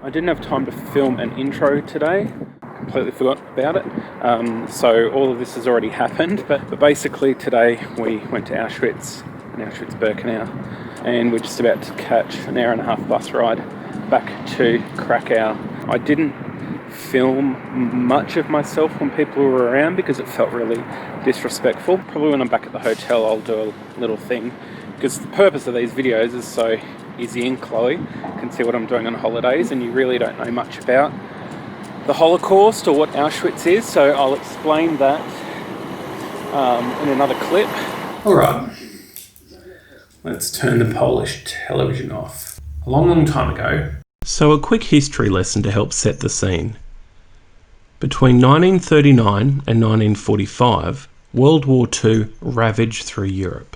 I didn't have time to film an intro today, completely forgot about it, so all of this has already happened, but basically today we went to Auschwitz in Auschwitz Birkenau, and we're just about to catch an hour and a half bus ride back to Krakow. I didn't film much of myself when people were around because it felt really disrespectful. Probably when I'm back at the hotel I'll do a little thing, because the purpose of these videos is so Izzy and Chloe can see what I'm doing on holidays, and you really don't know much about the Holocaust or what Auschwitz is, so I'll explain that in another clip. Alright, let's turn the Polish television off. A long time ago. So a quick history lesson to help set the scene. Between 1939 and 1945, World War II ravaged through Europe.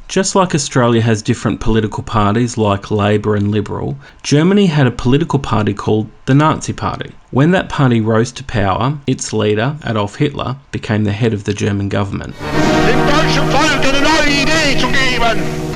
Just like Australia has different political parties like Labour and Liberal, Germany had a political party called the Nazi Party. When that party rose to power, its leader, Adolf Hitler, became the head of the German government. Dem deutschen Volk eine neue Idee zu geben.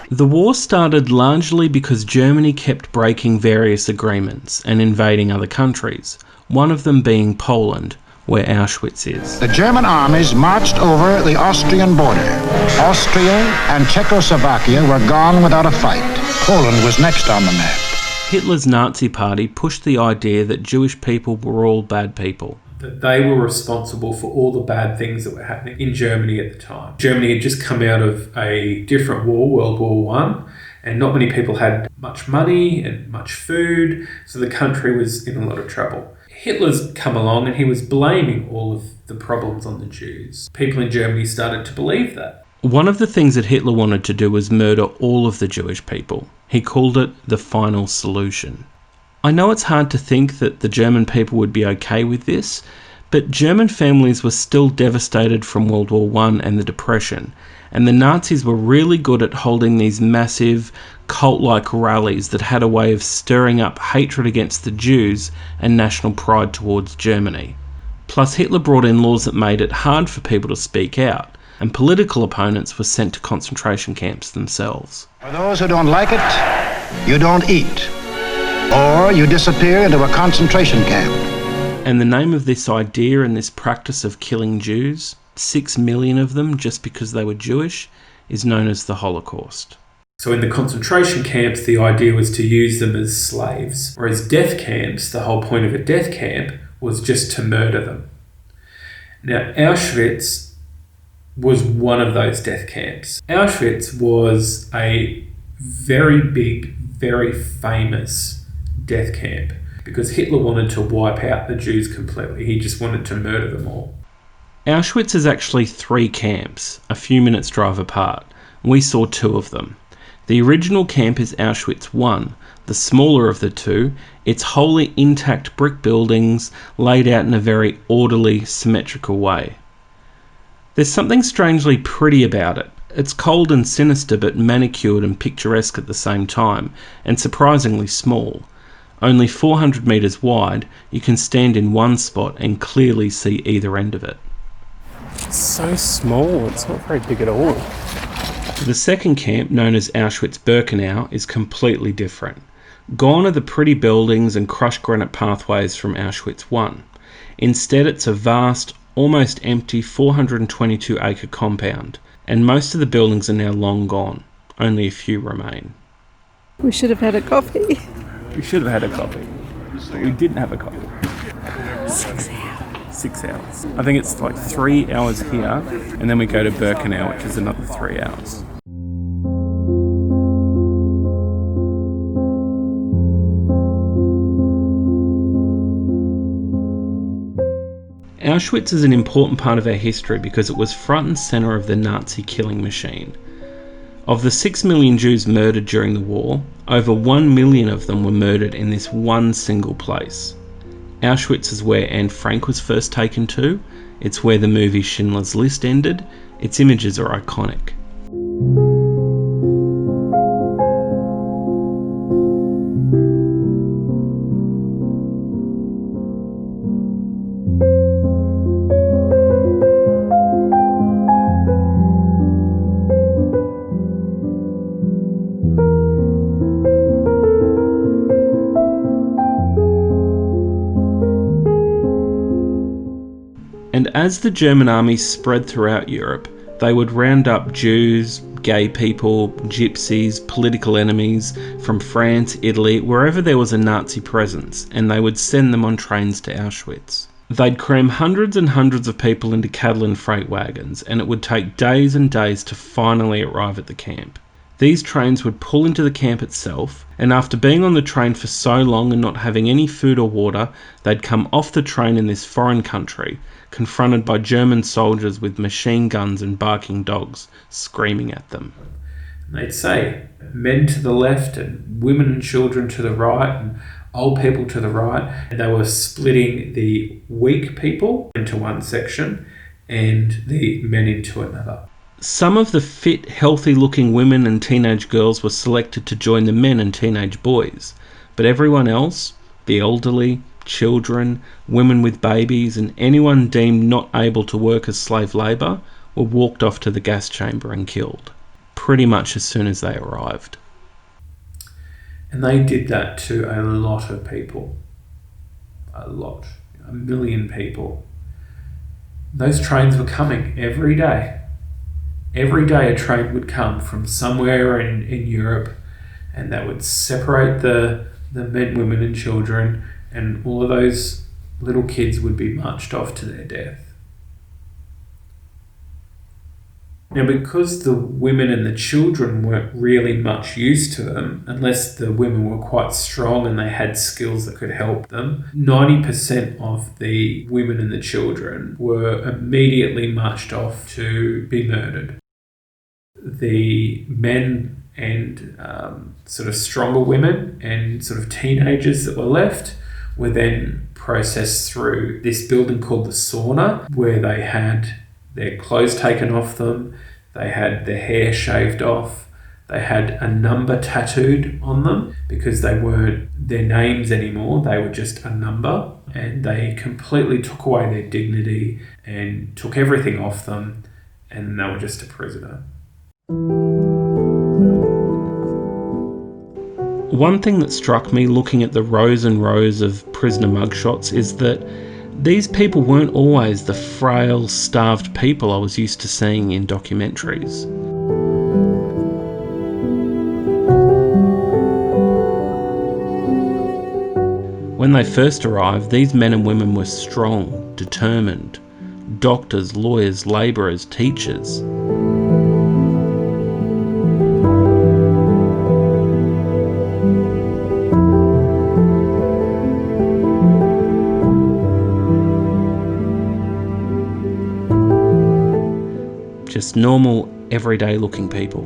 The war started largely because Germany kept breaking various agreements and invading other countries, one of them being Poland, where Auschwitz is. The German armies marched over the Austrian border. Austria and Czechoslovakia were gone without a fight. Poland was next on the map. Hitler's Nazi Party pushed the idea that Jewish people were all bad people. That they were responsible for all the bad things that were happening in Germany at the time. Germany had just come out of a different war, World War I, and not many people had much money and much food, so the country was in a lot of trouble. Hitler's come along and he was blaming all of the problems on the Jews. People in Germany started to believe that. One of the things that Hitler wanted to do was murder all of the Jewish people. He called it the final solution. I know it's hard to think that the German people would be okay with this, but German families were still devastated from World War I and the Depression, and the Nazis were really good at holding these massive, cult-like rallies that had a way of stirring up hatred against the Jews and national pride towards Germany. Plus, Hitler brought in laws that made it hard for people to speak out, and political opponents were sent to concentration camps themselves. For those who don't like it, you don't eat, or you disappear into a concentration camp. And the name of this idea and this practice of killing Jews, 6 million of them just because they were Jewish, is known as the Holocaust. So in the concentration camps, the idea was to use them as slaves, whereas death camps, the whole point of a death camp was just to murder them. Now, Auschwitz was one of those death camps. Auschwitz was a very big, very famous death camp because Hitler wanted to wipe out the Jews completely. He just wanted to murder them all. Auschwitz is actually 3 camps, a few minutes drive apart. We saw 2 of them. The original camp is Auschwitz I, the smaller of the 2. It's wholly intact brick buildings laid out in a very orderly, symmetrical way. There's something strangely pretty about it. It's cold and sinister but manicured and picturesque at the same time, and surprisingly small. Only 400 metres wide, you can stand in one spot and clearly see either end of it. It's so small, it's not very big at all. The second camp, known as Auschwitz Birkenau, is completely different. Gone are the pretty buildings and crushed granite pathways from Auschwitz I. Instead, it's a vast, almost empty 422-acre compound, and most of the buildings are now long gone. Only a few remain. We should have had a coffee. We should have had a coffee. But we didn't have a coffee. 6 hours. 6 hours. I think it's like 3 hours here, and then we go to Birkenau, which is another 3 hours. Auschwitz is an important part of our history because it was front and centre of the Nazi killing machine. Of the 6 million Jews murdered during the war, over 1 million of them were murdered in this one single place. Auschwitz is where Anne Frank was first taken to, it's where the movie Schindler's List ended, its images are iconic. And as the German army spread throughout Europe, they would round up Jews, gay people, gypsies, political enemies from France, Italy, wherever there was a Nazi presence, and they would send them on trains to Auschwitz. They'd cram hundreds and hundreds of people into cattle and freight wagons, and it would take days and days to finally arrive at the camp. These trains would pull into the camp itself, and after being on the train for so long and not having any food or water, they'd come off the train in this foreign country, confronted by German soldiers with machine guns and barking dogs, screaming at them. They'd say, men to the left and women and children to the right and old people to the right. And they were splitting the weak people into one section and the men into another. Some of the fit, healthy-looking women and teenage girls were selected to join the men and teenage boys, but everyone else, the elderly, children, women with babies, and anyone deemed not able to work as slave labour were walked off to the gas chamber and killed, pretty much as soon as they arrived. And they did that to a lot of people. A lot. 1 million people. Those trains were coming every day. Every day a train would come from somewhere in Europe, and that would separate the men, women and children, and all of those little kids would be marched off to their death. Now, because the women and the children weren't really much used to them, unless the women were quite strong and they had skills that could help them, 90% of the women and the children were immediately marched off to be murdered. The men and sort of stronger women and sort of teenagers that were left were then processed through this building called the sauna, where they had their clothes taken off them, they had their hair shaved off, they had a number tattooed on them because they weren't their names anymore, they were just a number, and they completely took away their dignity and took everything off them, and they were just a prisoner. One thing that struck me looking at the rows and rows of prisoner mugshots is that these people weren't always the frail, starved people I was used to seeing in documentaries. When they first arrived, these men and women were strong, determined, doctors, lawyers, labourers, teachers. Just normal, everyday looking people.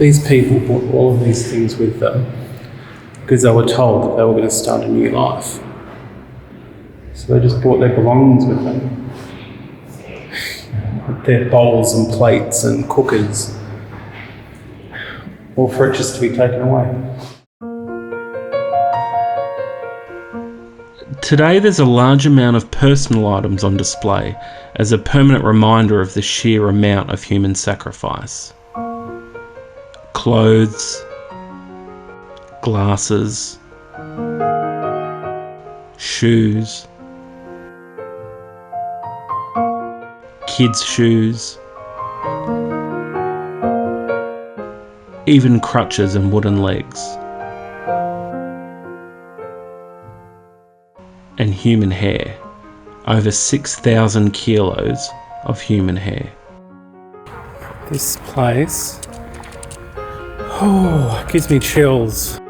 These people brought all of these things with them. because they were told that they were going to start a new life. So they just brought their belongings with them. Their bowls and plates and cookers, all for it just to be taken away. Today there's a large amount of personal items on display as a permanent reminder of the sheer amount of human sacrifice. Clothes, glasses, shoes, kids' shoes, even crutches and wooden legs. And human hair. Over 6,000 kilos of human hair. This place, gives me chills.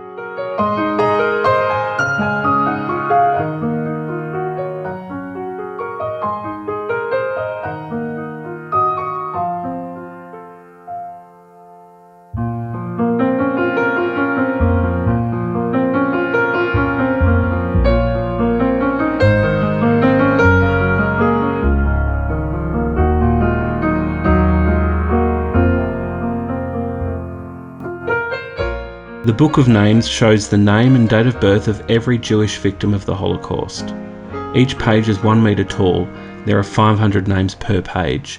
The Book of Names shows the name and date of birth of every Jewish victim of the Holocaust. Each page is 1 metre tall, there are 500 names per page,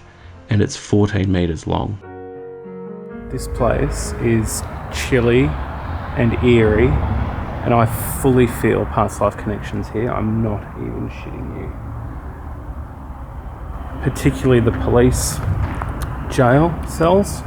and it's 14 metres long. This place is chilly and eerie, and I fully feel past life connections here. I'm not even shitting you. Particularly the police jail cells.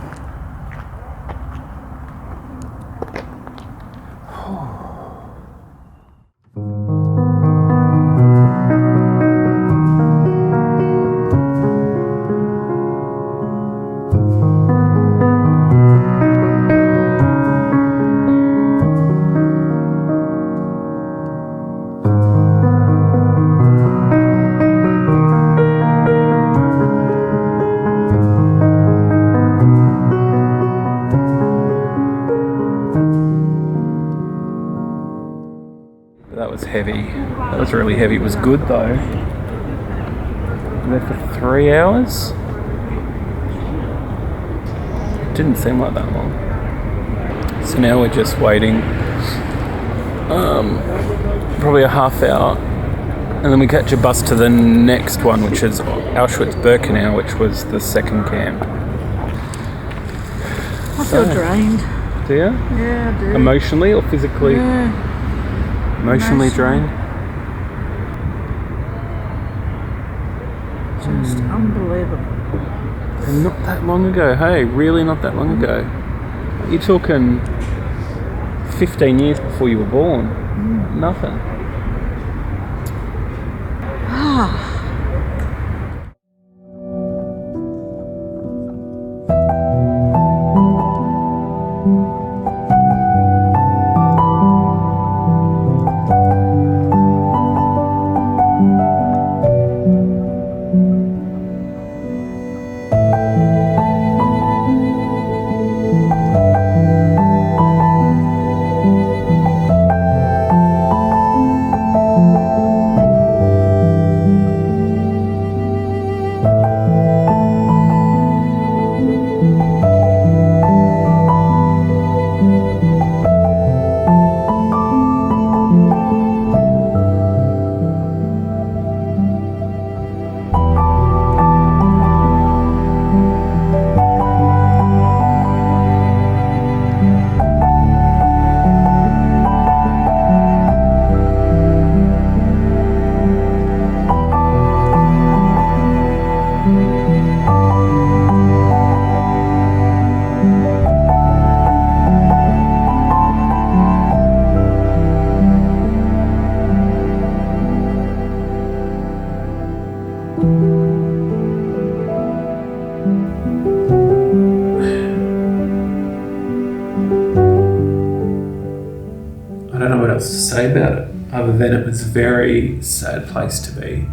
That was heavy. That was really heavy. It was good though. There for 3 hours? Didn't seem like that long. So now we're just waiting. Probably a half hour. And then we catch a bus to the next one, which is Auschwitz Birkenau, which was the second camp. I feel drained. Do you? Yeah, I do. Emotionally or physically? Yeah. Emotionally drained? Just unbelievable. And not that long ago, hey, really not that long ago. You're talking 15 years before you were born. Nothing. I don't know what else to say about it, other than it was a very sad place to be.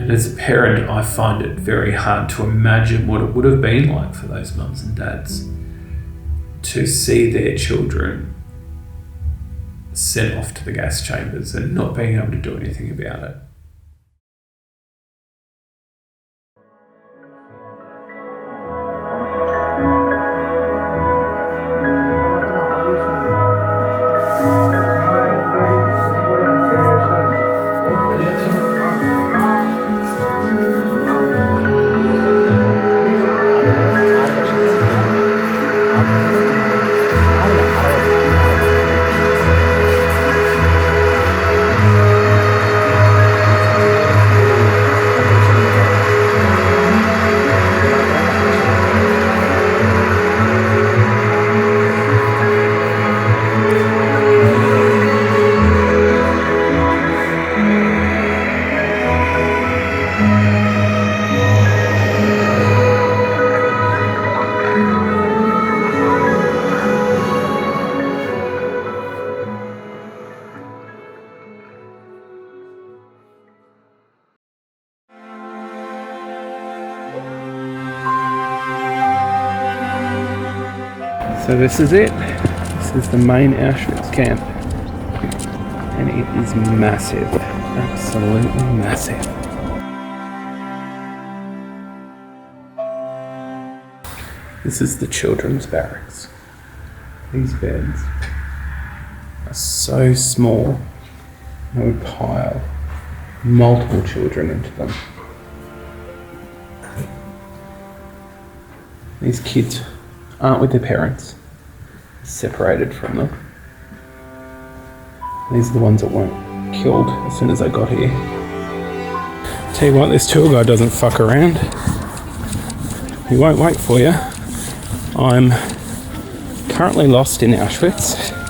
And as a parent, I find it very hard to imagine what it would have been like for those mums and dads to see their children sent off to the gas chambers and not being able to do anything about it. So this is it. This is the main Auschwitz camp. And it is massive. Absolutely massive. This is the children's barracks. These beds are so small. I would pile multiple children into them. These kids aren't with their parents, separated from them. These are the ones that weren't killed as soon as I got here. Tell you what, this tour guide doesn't fuck around. He won't wait for you. I'm currently lost in Auschwitz.